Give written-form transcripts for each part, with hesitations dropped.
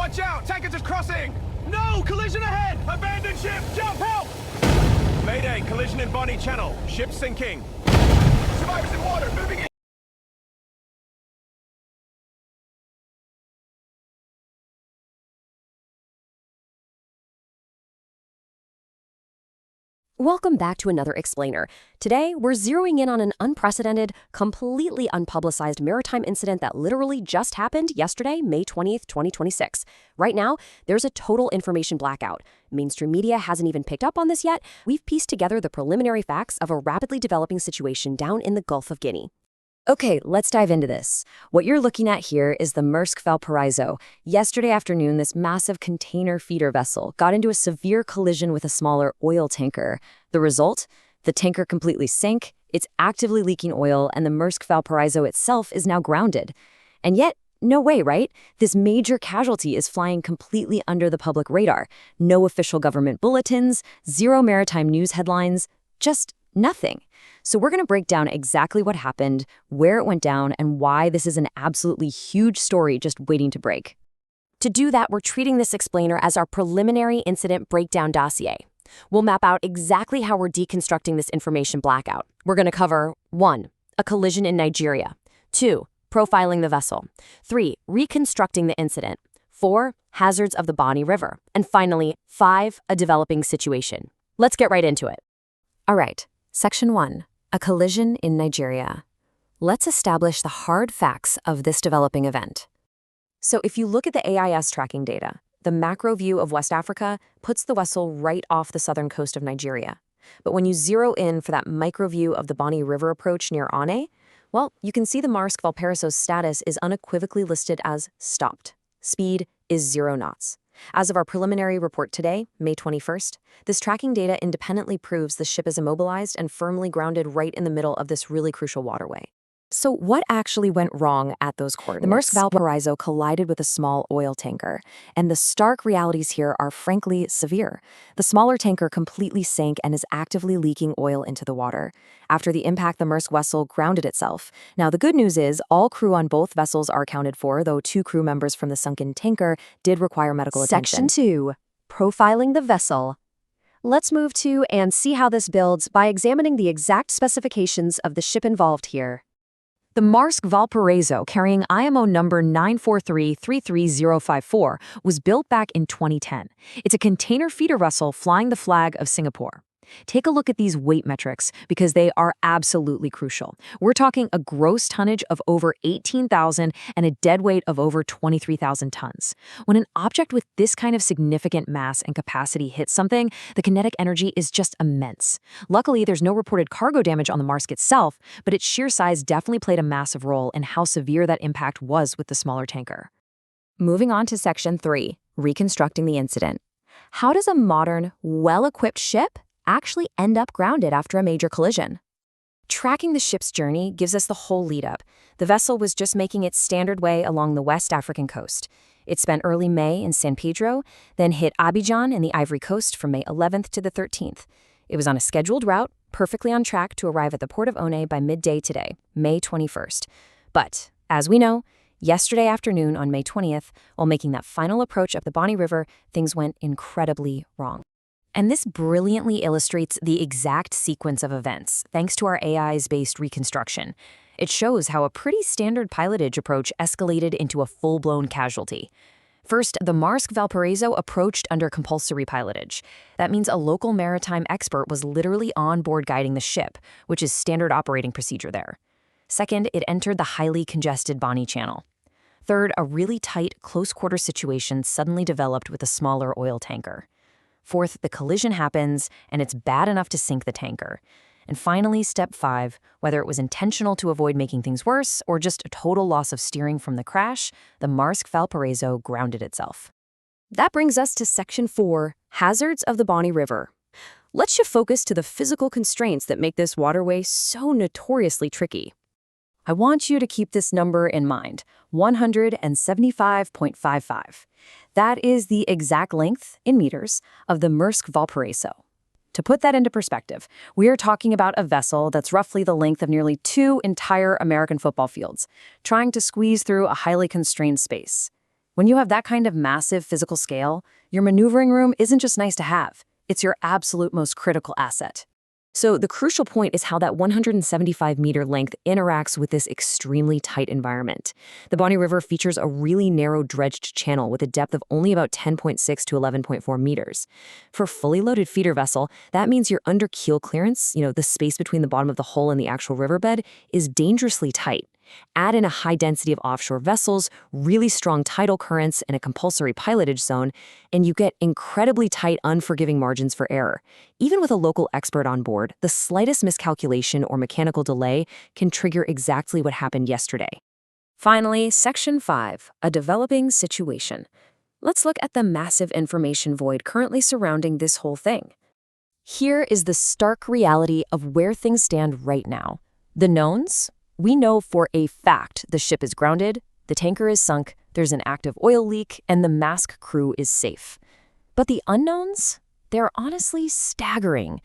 Watch out! Tanker just crossing! No! Collision ahead! Abandoned ship! Jump! Help! Mayday! Collision in Bonny Channel. Ship sinking. Survivors in water! Moving in! Welcome back to another Explainer. Today, we're zeroing in on an unprecedented, completely unpublicized maritime incident that literally just happened yesterday, May 20th, 2026. Right now, there's a total information blackout. Mainstream media hasn't even picked up on this yet. We've pieced together the preliminary facts of a rapidly developing situation down in the Gulf of Guinea. Okay, let's dive into this. What you're looking at here is the Maersk Valparaiso. Yesterday afternoon, this massive container feeder vessel got into a severe collision with a smaller oil tanker. The result? The tanker completely sank, it's actively leaking oil, and the Maersk Valparaiso itself is now grounded. And yet, no way, right? This major casualty is flying completely under the public radar. No official government bulletins, zero maritime news headlines, just nothing. So we're going to break down exactly what happened, where it went down, and why this is an absolutely huge story just waiting to break. To do that, we're treating this explainer as our preliminary incident breakdown dossier. We'll map out exactly how we're deconstructing this information blackout. We're going to cover 1. A collision in Nigeria. 2. Profiling the vessel. 3. Reconstructing the incident. 4. Hazards of the Bonny River. And finally, 5. A developing situation. Let's get right into it. All right. Section 1. A collision in Nigeria. Let's establish the hard facts of this developing event. So if you look at the AIS tracking data, the macro view of West Africa puts the vessel right off the southern coast of Nigeria. But when you zero in for that micro view of the Bonny River approach near Onne, well, you can see the Maersk Valparaiso's status is unequivocally listed as stopped. Speed is 0 knots. As of our preliminary report today, May 21st, this tracking data independently proves the ship is immobilized and firmly grounded right in the middle of this really crucial waterway. So what actually went wrong at those coordinates? The Maersk Valparaiso collided with a small oil tanker, and the stark realities here are frankly severe. The smaller tanker completely sank and is actively leaking oil into the water. After the impact, the Maersk vessel grounded itself. Now, the good news is all crew on both vessels are accounted for, though 2 crew members from the sunken tanker did require medical attention. Section 2. Profiling the vessel. Let's move to and see how this builds by examining the exact specifications of the ship involved here. The Maersk Valparaiso, carrying IMO number 943-33054, was built back in 2010. It's a container feeder vessel flying the flag of Singapore. Take a look at these weight metrics because they are absolutely crucial. We're talking a gross tonnage of over 18,000 and a dead weight of over 23,000 tons. When an object with this kind of significant mass and capacity hits something, the kinetic energy is just immense. Luckily, there's no reported cargo damage on the Maersk itself, but its sheer size definitely played a massive role in how severe that impact was with the smaller tanker. Moving on to Section 3, reconstructing the incident. How does a modern, well-equipped ship actually end up grounded after a major collision? Tracking the ship's journey gives us the whole lead-up. The vessel was just making its standard way along the West African coast. It spent early May in San Pedro, then hit Abidjan in the Ivory Coast from May 11th to the 13th. It was on a scheduled route, perfectly on track to arrive at the port of Onne by midday today, May 21st. But, as we know, yesterday afternoon on May 20th, while making that final approach up the Bonny River, things went incredibly wrong. And this brilliantly illustrates the exact sequence of events, thanks to our AI's-based reconstruction. It shows how a pretty standard pilotage approach escalated into a full-blown casualty. First, the Maersk Valparaiso approached under compulsory pilotage. That means a local maritime expert was literally on board guiding the ship, which is standard operating procedure there. Second, it entered the highly congested Bonny Channel. Third, a really tight, close-quarter situation suddenly developed with a smaller oil tanker. Fourth, the collision happens, and it's bad enough to sink the tanker. And finally, step 5, whether it was intentional to avoid making things worse or just a total loss of steering from the crash, the Maersk Valparaiso grounded itself. That brings us to Section 4, Hazards of the Bonny River. Let's shift focus to the physical constraints that make this waterway so notoriously tricky. I want you to keep this number in mind, 175.55. That is the exact length, in meters, of the Maersk Valparaiso. To put that into perspective, we are talking about a vessel that's roughly the length of nearly 2 entire American football fields, trying to squeeze through a highly constrained space. When you have that kind of massive physical scale, your maneuvering room isn't just nice to have, it's your absolute most critical asset. So the crucial point is how that 175-meter length interacts with this extremely tight environment. The Bonny River features a really narrow dredged channel with a depth of only about 10.6 to 11.4 meters. For a fully loaded feeder vessel, that means your under keel clearance, the space between the bottom of the hull and the actual riverbed, is dangerously tight. Add in a high density of offshore vessels, really strong tidal currents, and a compulsory pilotage zone, and you get incredibly tight, unforgiving margins for error. Even with a local expert on board, the slightest miscalculation or mechanical delay can trigger exactly what happened yesterday. Finally, Section 5, a developing situation. Let's look at the massive information void currently surrounding this whole thing. Here is the stark reality of where things stand right now. The knowns? We know for a fact the ship is grounded, the tanker is sunk, there's an active oil leak, and the Maersk crew is safe. But the unknowns? They're honestly staggering.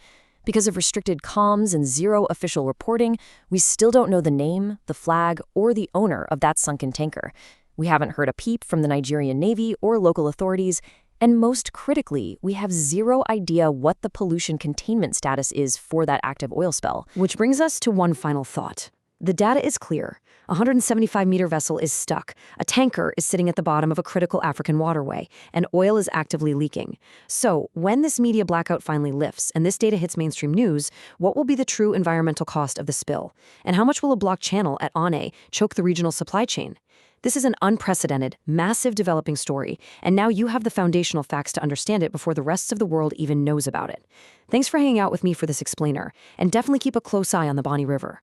Because of restricted comms and zero official reporting, we still don't know the name, the flag, or the owner of that sunken tanker. We haven't heard a peep from the Nigerian Navy or local authorities, and most critically, we have zero idea what the pollution containment status is for that active oil spill. Which brings us to one final thought. The data is clear. A 175-meter vessel is stuck. A tanker is sitting at the bottom of a critical African waterway, and oil is actively leaking. So, when this media blackout finally lifts and this data hits mainstream news, what will be the true environmental cost of the spill? And how much will a blocked channel at Ane choke the regional supply chain? This is an unprecedented, massive developing story, and now you have the foundational facts to understand it before the rest of the world even knows about it. Thanks for hanging out with me for this explainer, and definitely keep a close eye on the Bonny River.